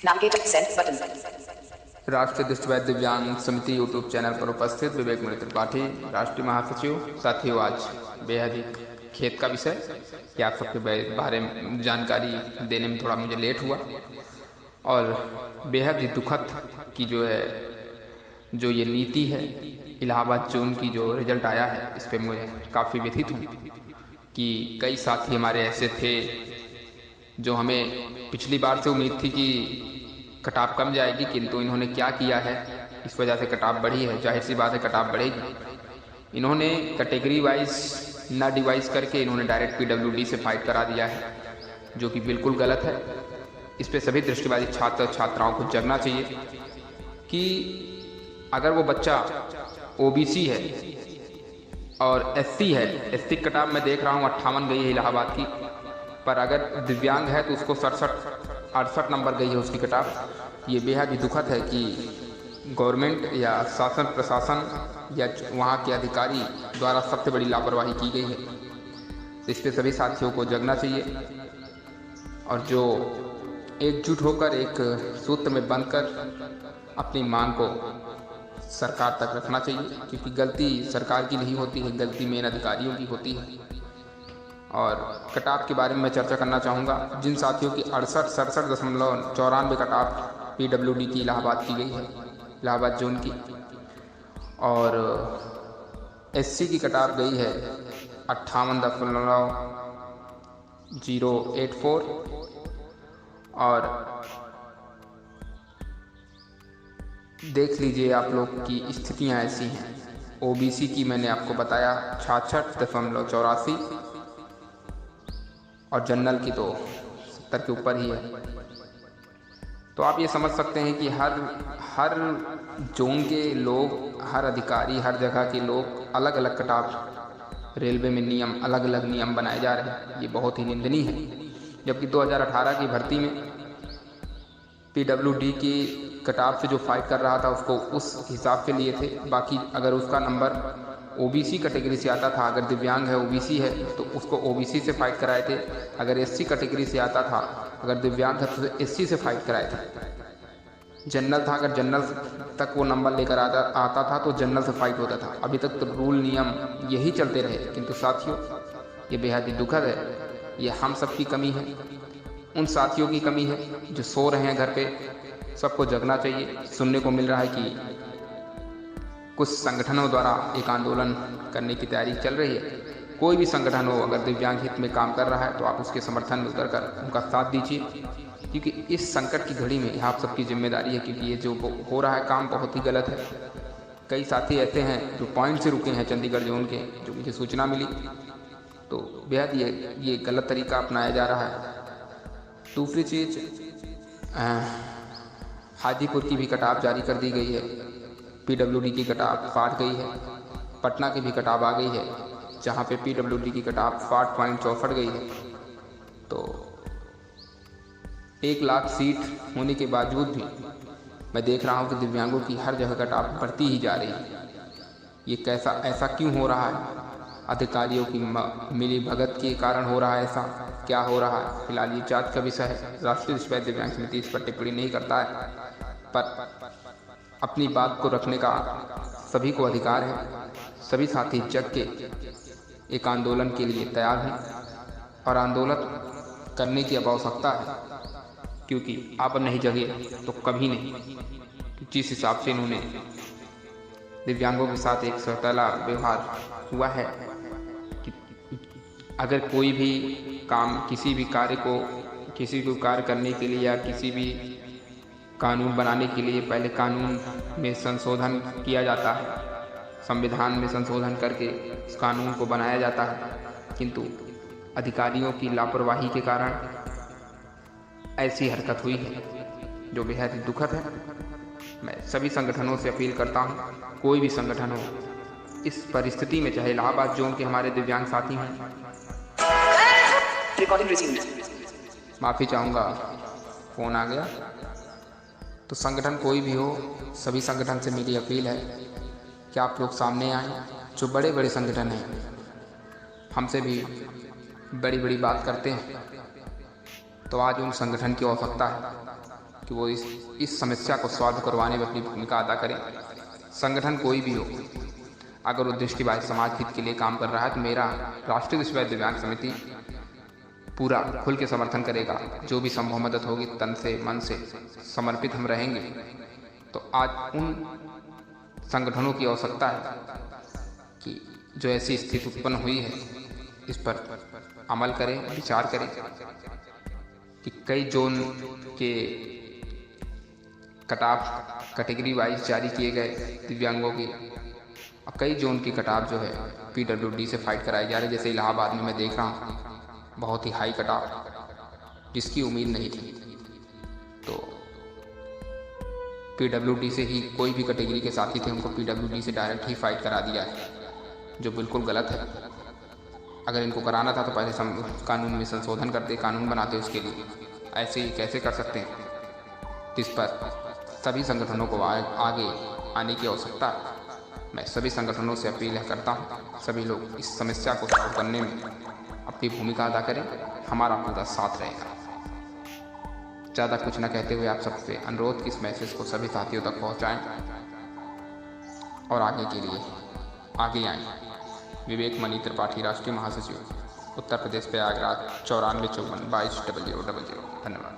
Navigator send button. राष्ट्रीय दृष्टिबाधित दिव्यांग समिति यूट्यूब चैनल पर उपस्थित विवेक मणि त्रिपाठी, राष्ट्रीय महासचिव। साथियों, आज बेहद ही खेत का विषय कि आप सबके बारे में जानकारी देने में थोड़ा मुझे लेट हुआ और बेहद ही दुखद की जो ये नीति है इलाहाबाद जोन की जो रिजल्ट आया है, इस पर मुझे काफ़ी व्यथित हूँ कि कई साथी हमारे ऐसे थे जो हमें पिछली बार से उम्मीद थी कि कटाव कम जाएगी, किंतु इन्होंने क्या किया है, इस वजह से कटाव बढ़ी है। जाहिर सी बात है कटाव बढ़ेगी। इन्होंने कैटेगरी वाइज ना डिवाइस करके इन्होंने डायरेक्ट पीडब्ल्यूडी से फाइट करा दिया है, जो कि बिल्कुल गलत है। इस पे सभी दृष्टिबाधित छात्र और छात्राओं को जगना चाहिए कि अगर वो बच्चा ओबीसी है और एससी है, एससी कटाव मैं देख रहा हूँ 58 गई है इलाहाबाद की, पर अगर दिव्यांग है तो उसको 68 नंबर गई है उसकी कटाव। ये बेहद ही दुखद है कि गवर्नमेंट या शासन प्रशासन या वहाँ के अधिकारी द्वारा सबसे बड़ी लापरवाही की गई है। इस पे सभी साथियों को जगना चाहिए और जो एकजुट होकर एक सूत्र में बंधकर अपनी मांग को सरकार तक रखना चाहिए, क्योंकि गलती सरकार की नहीं होती है, गलती मेन अधिकारियों की होती है। और कटाव के बारे में मैं चर्चा करना चाहूँगा। जिन साथियों की 67.94 कटाव पीडब्ल्यूडी की इलाहाबाद की गई है, इलाहाबाद जोन की, और एससी की कटाव गई है 58.084 और देख लीजिए आप लोग की स्थितियाँ ऐसी हैं। ओबीसी की मैंने आपको बताया 66.84 और जनरल की तो 70 के ऊपर ही है। तो आप ये समझ सकते हैं कि हर जोन के लोग, हर अधिकारी, हर जगह के लोग अलग अलग कटाव, रेलवे में नियम, अलग अलग नियम बनाए जा रहे हैं। ये बहुत ही निंदनीय है। जबकि 2018 की भर्ती में पीडब्ल्यूडी की कटाव से जो फाइट कर रहा था उसको उस हिसाब से लिए थे। बाकी अगर उसका नंबर ओबीसी कैटेगरी से आता था, अगर दिव्यांग है, ओबीसी है, तो उसको ओबीसी से फाइट कराए थे। अगर एससी कैटेगरी से आता था, अगर दिव्यांग था तो एससी से फाइट कराए थे। जनरल था, अगर जनरल तक वो नंबर लेकर आता था तो जनरल से फाइट होता था। अभी तक तो रूल नियम यही चलते रहे। किंतु साथियों, ये बेहद ही दुखद है। ये हम सब की कमी है, उन साथियों की कमी है जो सो रहे हैं घर पे। सबको जगना चाहिए। सुनने को मिल रहा है कि कुछ संगठनों द्वारा एक आंदोलन करने की तैयारी चल रही है। कोई भी संगठन हो, अगर दिव्यांग हित में काम कर रहा है तो आप उसके समर्थन में उतरकर उनका साथ दीजिए, क्योंकि इस संकट की घड़ी में आप सबकी जिम्मेदारी है। क्योंकि ये जो हो रहा है काम बहुत ही गलत है। कई साथी ऐसे हैं जो पॉइंट से रुके हैं चंडीगढ़ जोन के, जो मुझे सूचना मिली, तो बेहद ये गलत तरीका अपनाया जा रहा है। दूसरी चीज़, हाजीपुर की भी कटाव जारी कर दी गई है। पीडब्ल्यूडी की कटाव फाट गई है। पटना की भी कटाव आ गई है, जहाँ पे पीडब्ल्यूडी की कटाव 60.64 गई है। तो 1 लाख सीट होने के बावजूद भी मैं देख रहा हूँ कि दिव्यांगों की हर जगह कटाव बढ़ती ही जा रही है। ये ऐसा क्यों हो रहा है? अधिकारियों की मिली भगत के कारण हो रहा है ऐसा? क्या हो रहा है? फिलहाल ये जांच का विषय है। राष्ट्रीय दृष्टिबाधित दिव्यांग समिति इस पर टिप्पणी नहीं करता है, पर अपनी बात को रखने का सभी को अधिकार है। सभी साथी जग के एक आंदोलन के लिए तैयार हैं और आंदोलन करने की अब आवश्यकता है, क्योंकि आप नहीं जगे तो कभी नहीं। जिस हिसाब से इन्होंने दिव्यांगों के साथ एक सौतेला व्यवहार हुआ है कि अगर कोई भी काम, किसी भी कार्य करने के लिए या किसी भी कानून बनाने के लिए पहले कानून में संशोधन किया जाता है, संविधान में संशोधन करके उस कानून को बनाया जाता है। किंतु अधिकारियों की लापरवाही के कारण ऐसी हरकत हुई है, जो बेहद ही दुखद है। मैं सभी संगठनों से अपील करता हूँ, कोई भी संगठन हो, इस परिस्थिति में, चाहे इलाहाबाद जोन के हमारे दिव्यांग साथी हों, माफ़ी चाहूँगा, फ़ोन आ गया। तो संगठन कोई भी हो, सभी संगठन से मेरी अपील है कि आप लोग सामने आएँ। जो बड़े बड़े संगठन हैं, हमसे भी बड़ी बड़ी बात करते हैं, तो आज उन संगठन की आवश्यकता है, कि वो इस समस्या को सॉल्व करवाने में अपनी भूमिका अदा करें। संगठन कोई भी हो, अगर वो दृष्टिबाधित समाज हित के लिए काम कर रहा है तो मेरा राष्ट्रीय दृष्टिबाधित दिव्यांग समिति पूरा खुल के समर्थन करेगा। जो भी संभव मदद होगी तन से मन से समर्पित हम रहेंगे। तो आज उन संगठनों की आवश्यकता है कि जो ऐसी स्थिति उत्पन्न हुई है इस पर अमल करें, विचार करें कि कई जोन के कट ऑफ कैटेगरी वाइज जारी किए गए दिव्यांगों की, और कई जोन की कट ऑफ जो है PWD से फाइट कराई जा रही है। जैसे इलाहाबाद में मैं देख रहा हूँ बहुत ही हाई कट ऑफ, जिसकी उम्मीद नहीं थी। तो PWD से ही कोई भी कैटेगरी के साथी थे उनको PWD से डायरेक्ट ही फाइट करा दिया है, जो बिल्कुल गलत है। अगर इनको कराना था तो पहले कानून में संशोधन करते, कानून बनाते उसके लिए। ऐसे ही कैसे कर सकते हैं? इस पर सभी संगठनों को आगे आने की आवश्यकता है। मैं सभी संगठनों से अपील करता हूँ, सभी लोग इस समस्या को सॉल्व करने में अपनी भूमिका अदा करें, हमारा पूरा साथ रहेगा। ज़्यादा कुछ न कहते हुए आप सबसे अनुरोध कि इस मैसेज को सभी साथियों तक पहुँचाएँ और आगे के लिए आगे आएँ। विवेक मणि त्रिपाठी, राष्ट्रीय महासचिव, उत्तर प्रदेश, प्रयागराज, 9454220000। धन्यवाद।